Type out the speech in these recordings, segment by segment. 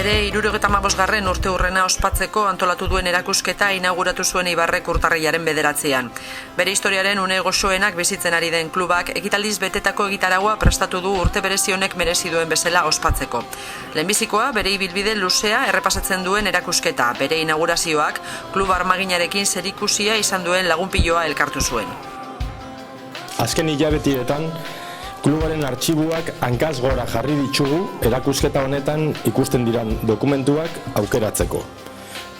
Bere 75. urte hurrena ospatzeko antolatu duen erakusketa inauguratu zuen Eibarrek urtarrilaren 9. Bere historiaren une goxoenak bizitzen ari den klubak ekitaldiz betetako egitaragua prestatu du urte berezi honek merezi duen bezala ospatzeko. Lehenbizikoa bere ibilbide luzea errepasatzen duen erakusketa, bere inaugurazioak klub armaginarekin zerikusia izan duen lagunpiloa elkartu zuen. Azken hilabetietan klubaren artxibuak hankaz gora jarri ditugu erakusketa honetan ikusten diran dokumentuak aukeratzeko.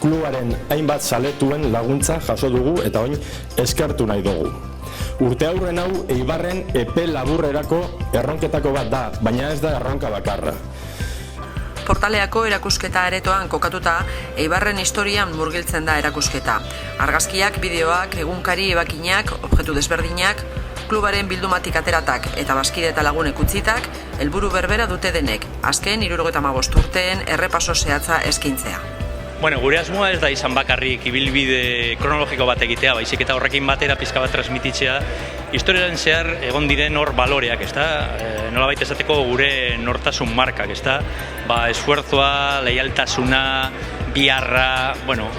Klubaren hainbat zaletuen laguntza jaso dugu eta oin eskertu nahi dugu. Urte aurren hau Eibarren epe laburrerako erronketako bat da, baina ez da erronka bakarra. Portaleako erakusketa aretoan kokatuta, Eibarren historian murgiltzen da erakusketa. Argazkiak, bideoak, egunkari ebakinak, objektu desberdinak, klubaren bildumatik ateratak eta bazkide eta lagunek utzitak, helburu berbera dute denek, azken 75 urteen errepaso zehatza eskaintzea. Gure asmoa ez da izan bakarrik ibilbide kronologiko bat egitea, baizik eta horrekin batera pizka bat transmititzea, historiaren zehar egon diren hor baloreak, nolabait esateko gure nortasun markak, esfuerzoa, leialtasuna, biharra,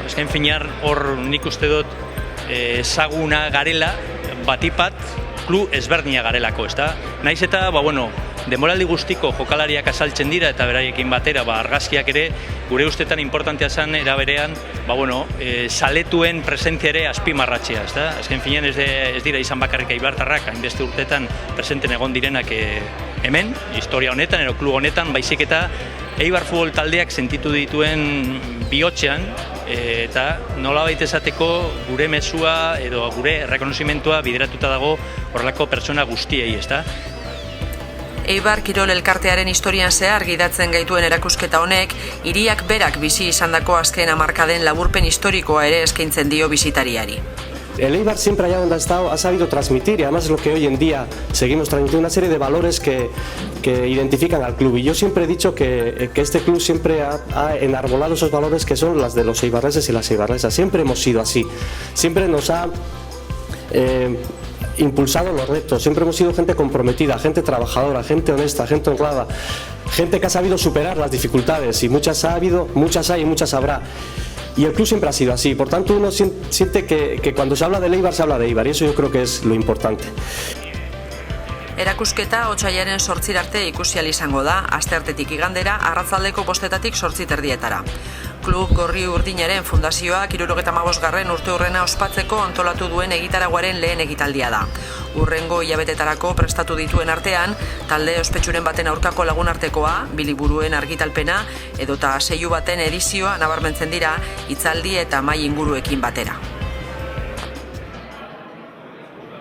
azken finean hor nik uste dut ezaguna garela, batipat, klub ezberdina garelako, Naiz eta, denboraldi guztiko jokalariak azaltzen dira eta beraiekin batera, argazkiak ere, gure ustetan importantea zen, era berean, zaletuen presentzia ere azpimarratzea, Azken finean ez dira izan bakarrik eibartarrak, hainbeste urtetan presenten egon direnak hemen, historia honetan, edo klub honetan, baizik eta Eibar futbol taldeak sentitu dituen bihotzean, eta nolabait esateko gure mezua edo gure errekonozimentua bideratuta dago horrelako pertsona guztiei, Eibar Kirol Elkartearen historian zehar gidatzen gaituen erakusketa honek, hiriak berak bizi izandako azken hamarkaden laburpen historikoa ere eskaintzen dio bisitariari. El Eibar siempre allá donde ha estado ha sabido transmitir y además es lo que hoy en día seguimos transmitiendo, una serie de valores que identifican al club. Y yo siempre he dicho que este club siempre ha enarbolado esos valores que son las de los eibarreses y las eibarresas. Siempre hemos sido así. Siempre nos ha impulsado los retos. Siempre hemos sido gente comprometida, gente trabajadora, gente honesta, gente honrada, gente que ha sabido superar las dificultades y muchas ha habido, muchas hay y muchas habrá. Y el club siempre ha sido así, por tanto uno siente que cuando se habla de Eibar se habla de Eibar y eso yo creo que es lo importante. Erakusketa otsailaren 8 arte ikusi ahal izango da, asteartetik igandera, arratsaldeko 5:00 8:30. Klub Gorri Urdinaren fundazioak 75. urte hurrena ospatzeko antolatu duen egitaraguaren lehen egitaldia da. Hurrengo hilabetetarako prestatu dituen artean, talde ospetsuren baten aurkako lagunartekoa, biliburuen argitalpena, edota seilu baten edizioa nabarmentzen dira, hitzaldi eta mahai inguruekin batera.